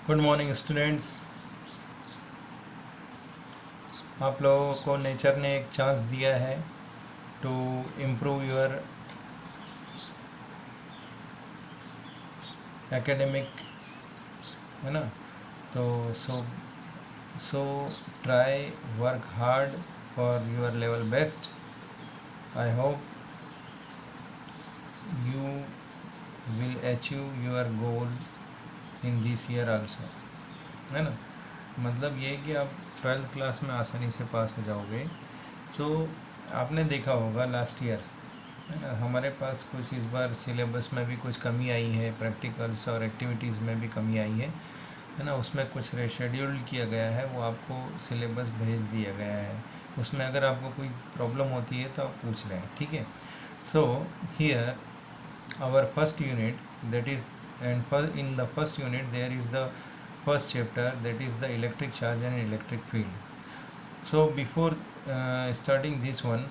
Good morning students. आप लोगों को नेचर ने एक चांस दिया है टू इम्प्रूव योर एकेडमिक, है ना। तो so try work hard for your level best. I hope you will achieve your goal in this year also, है ना। मतलब ये कि आप 12th क्लास में आसानी से पास हो जाओगे। सो आपने देखा होगा लास्ट ईयर, है ना, हमारे पास कुछ इस बार सिलेबस में भी कुछ कमी आई है, प्रैक्टिकल्स और एक्टिविटीज़ में भी कमी आई है ना। उसमें कुछ रेशेड्यूल किया गया है, वो आपको सिलेबस भेज दिया गया है। उसमें अगर आपको कोई प्रॉब्लम होती है तो आप पूछ लें, ठीक है। So here our first unit, that is, in the first unit there is the first chapter, that is the electric charge and electric field. So before starting this one,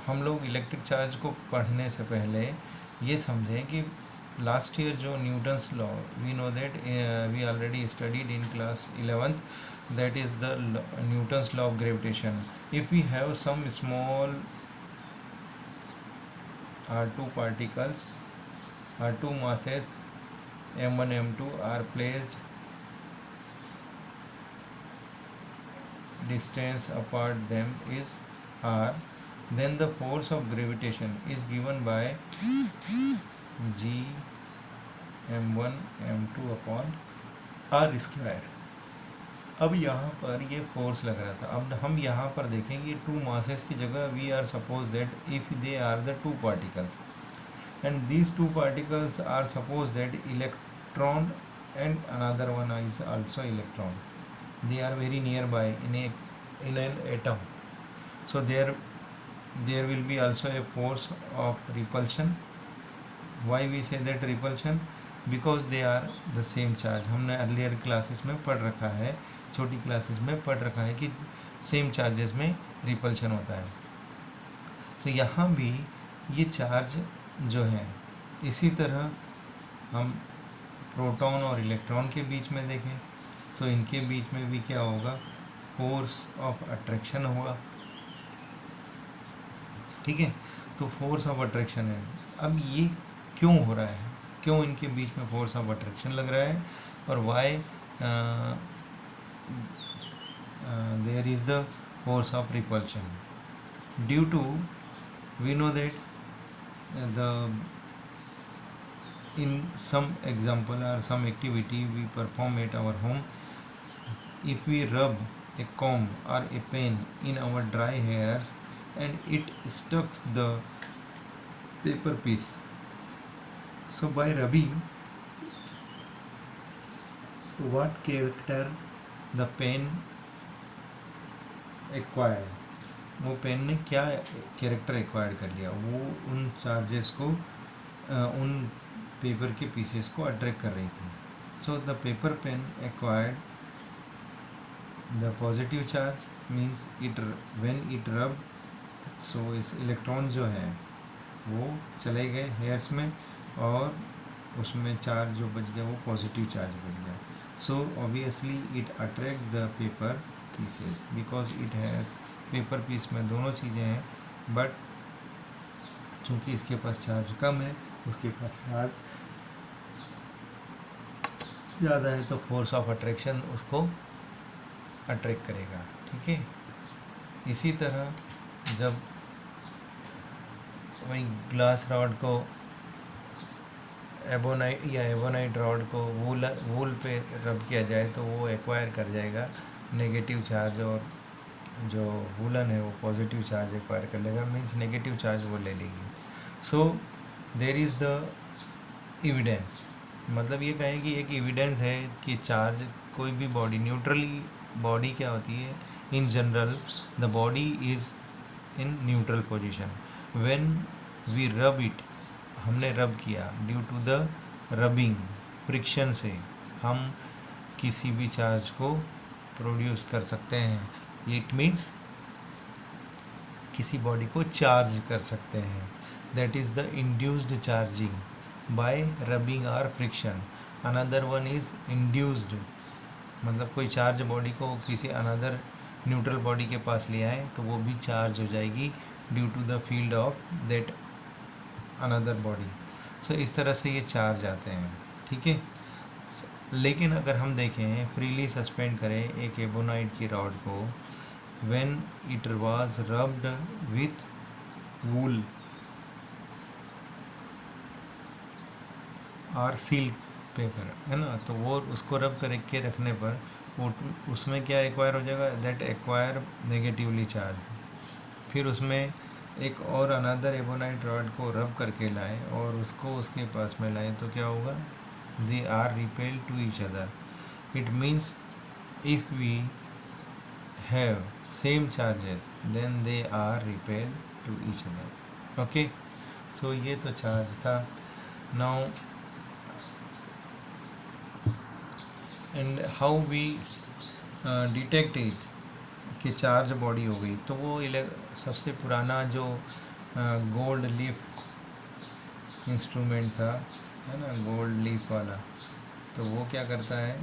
हम लोग इलेक्ट्रिक चार्ज को पढ़ने से पहले ये समझें कि last year जो Newton's law, we know that we already studied in class 11th, that is the Newton's law of gravitation. If we have some small R2 particles, R2 masses m1 m2 are placed distance apart them is r, then the force of gravitation is given by g m1 m2 upon r square. अब यहाँ पर ये force लग रहा था। अब हम यहाँ पर देखेंगे टू मासेस की जगह we are suppose that if they are the two particles and these two particles are suppose that electron and another one is also electron. They are very nearby in an atom, so there will be also a force of repulsion. Why we say that repulsion? Because they are the same charge. हमने earlier classes में पढ़ रखा है, छोटी classes में पढ़ रखा है कि सेम चार्जेस में रिपल्शन होता है। तो यहाँ भी ये चार्ज जो है, इसी तरह हम प्रोटॉन और इलेक्ट्रॉन के बीच में देखें, सो इनके बीच में भी क्या होगा, फोर्स ऑफ अट्रैक्शन होगा, ठीक है। तो फोर्स ऑफ अट्रैक्शन है। अब ये क्यों हो रहा है, क्यों इनके बीच में फोर्स ऑफ अट्रैक्शन लग रहा है, और why there is the force of repulsion, due to we know that in some example or some activity we perform at our home, if we rub a comb or a pen in our dry hairs and it stucks the paper piece, so by rubbing, what character the pen acquired, वो pen ने क्या character acquire कर लिया, वो उन charges को उन paper के पीसेस को अट्रैक्ट कर रही थी। So the paper pen acquired the positive charge, means it when it rub, so इस इलेक्ट्रॉन जो है वो चले गए हेयर्स में और उसमें चार्ज जो बच गया वो पॉजिटिव चार्ज बच गया। So obviously it attract the paper pieces because it has, paper piece में दोनों चीज़ें हैं, बट चूँकि इसके पास चार्ज कम है, उसके पास चार्ज ज़्यादा है, तो फोर्स ऑफ अट्रैक्शन उसको अट्रैक्ट करेगा, ठीक है। इसी तरह जब वही ग्लास रॉड को एबोनाइट या एबोनाइट रॉड को वूल पे रब किया जाए तो वो एक्वायर कर जाएगा नेगेटिव चार्ज, और जो वूलन है वो पॉजिटिव चार्ज एक्वायर कर लेगा, मीन्स नेगेटिव चार्ज वो ले लेगी। सो देर इज़ द एविडेंस, मतलब ये कहें कि एक एविडेंस है कि चार्ज कोई भी बॉडी, न्यूट्रली बॉडी क्या होती है, in general the body is in neutral position. When we rub it, हमने रब किया, due to the rubbing, friction से हम किसी भी चार्ज को प्रोड्यूस कर सकते हैं। इट मीन्स किसी बॉडी को चार्ज कर सकते हैं, that is the induced charging by rubbing और friction. Another one is induced, मतलब कोई चार्ज बॉडी को किसी अनदर न्यूट्रल बॉडी के पास ले आए तो वो भी चार्ज हो जाएगी due to the field of that another body. So इस तरह से ये चार्ज आते हैं, ठीक है। लेकिन अगर हम देखें फ्रीली सस्पेंड करें एक एबोनाइट की रॉड को, when it was rubbed with wool और सिल्क पेपर, है ना, तो वो उसको रब करके रखने पर वो उसमें क्या एक्वायर हो जाएगा, दैट एक्वायर नेगेटिवली चार्ज। फिर उसमें एक और अनदर एबोनाइट रॉड को रब करके लाए और उसको उसके पास में लाए तो क्या होगा, they are repel to each other. It means if we have same charges then they are repel to each other. Okay, so ये तो चार्ज था। Now and how we detect it कि चार्ज बॉडी हो गई, तो वो सबसे पुराना जो गोल्ड लीफ इंस्ट्रूमेंट था, है ना, गोल्ड लीफ वाला, तो वो क्या करता है,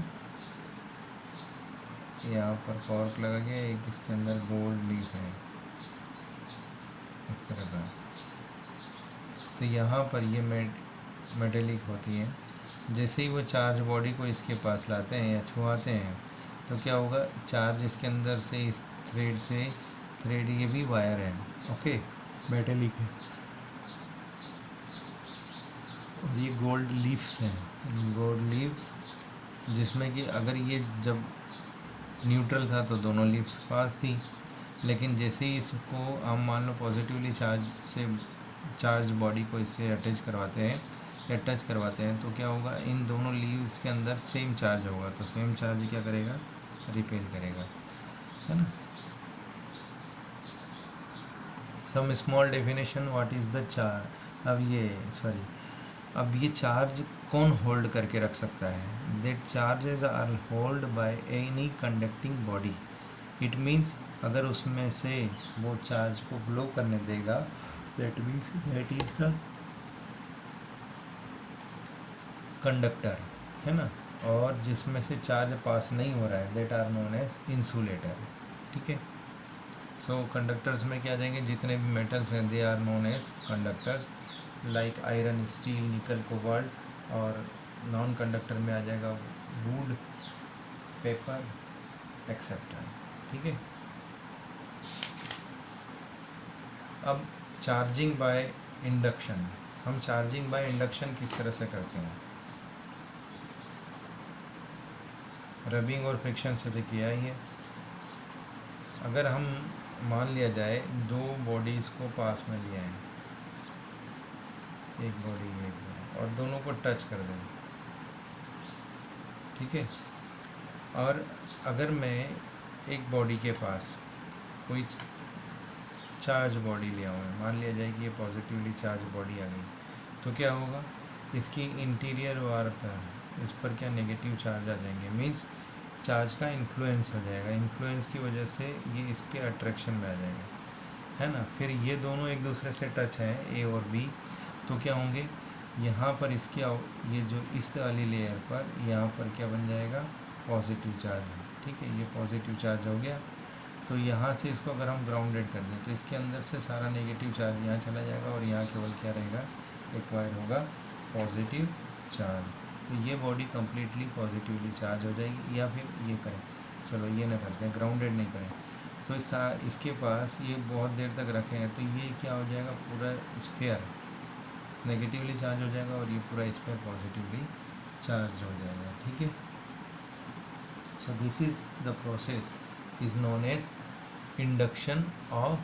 यहाँ पर कॉर्क लगा गया, एक इसके अंदर गोल्ड लीफ है इस तरह का, तो यहाँ पर ये मेटेलिक होती है। जैसे ही वो चार्ज बॉडी को इसके पास लाते हैं या छुआते हैं तो क्या होगा, चार्ज इसके अंदर से इस थ्रेड ये भी वायर है, ओके, मेटेलिक है, और ये गोल्ड लीव्स हैं, गोल्ड लीव्स, जिसमें कि अगर ये जब न्यूट्रल था तो दोनों लीव्स पास थी, लेकिन जैसे ही इसको हम मान लो पॉजिटिवली चार्ज बॉडी को इससे अटैच करवाते हैं या टच करवाते हैं तो क्या होगा, इन दोनों लीव्स के अंदर सेम चार्ज होगा, तो सेम चार्ज क्या करेगा, रिपेल करेगा, है ना। Some small definition, what is the charge. अब ये चार्ज कौन होल्ड करके रख सकता है, that charges are hold by any conducting body. It means अगर उसमें से वो चार्ज को फ्लो करने देगा, that means that is the conductor, है ना, और जिसमें से चार्ज पास नहीं हो रहा है, that are known as insulator, ठीक है। सो कंडक्टर्स में क्या आ जाएंगे, जितने भी मेटल्स हैं they are known as conductors, like iron, steel, nickel, cobalt, और नॉन कंडक्टर में आ जाएगा वुड, पेपर एक्सेट्रा, ठीक है। अब चार्जिंग बाय इंडक्शन, हम चार्जिंग बाय इंडक्शन किस तरह से करते हैं, रबिंग और फ्रिक्शन से देखिए। आइए, अगर हम मान लिया जाए दो बॉडीज़ को पास में लिया है, एक बॉडी और दोनों को टच कर दें, ठीक है, और अगर मैं एक बॉडी के पास कोई चार्ज बॉडी लिया हुआ है, मान लिया जाए कि ये पॉजिटिवली चार्ज बॉडी आ गई, तो क्या होगा, इसकी इंटीरियर वार पर इस पर क्या नेगेटिव चार्ज आ जाएंगे, मीन्स चार्ज का इन्फ्लुएंस हो जाएगा, इन्फ्लुएंस की वजह से ये इसके अट्रैक्शन में आ जाएगा, है ना। फिर ये दोनों एक दूसरे से टच हैं, ए और बी, तो क्या होंगे, यहाँ पर इसकी ये जो इस वाली लेयर पर यहाँ पर क्या बन जाएगा, पॉजिटिव चार्ज, ठीक है, ये पॉजिटिव चार्ज हो गया। तो यहाँ से इसको अगर हम ग्राउंडेड कर दें तो इसके अंदर से सारा नेगेटिव चार्ज यहाँ चला जाएगा और यहाँ केवल क्या रहेगा, एक्वायर होगा पॉजिटिव चार्ज। तो ये बॉडी कम्प्लीटली पॉजिटिवली चार्ज हो जाएगी। या फिर ये करें, चलो ये ना करते हैं, ग्राउंडेड नहीं करें, तो इसके पास ये बहुत देर तक रखें तो ये क्या हो जाएगा, पूरा स्फीयर नेगेटिवली चार्ज हो जाएगा और ये पूरा स्फीयर पॉजिटिवली चार्ज हो जाएगा, ठीक है। So this is the process is known as induction of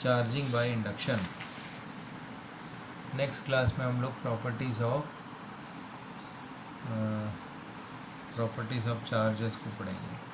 charging by induction. Next class में हम लोग प्रॉपर्टीज़ ऑफ चार्जेस को पढ़ेंगे।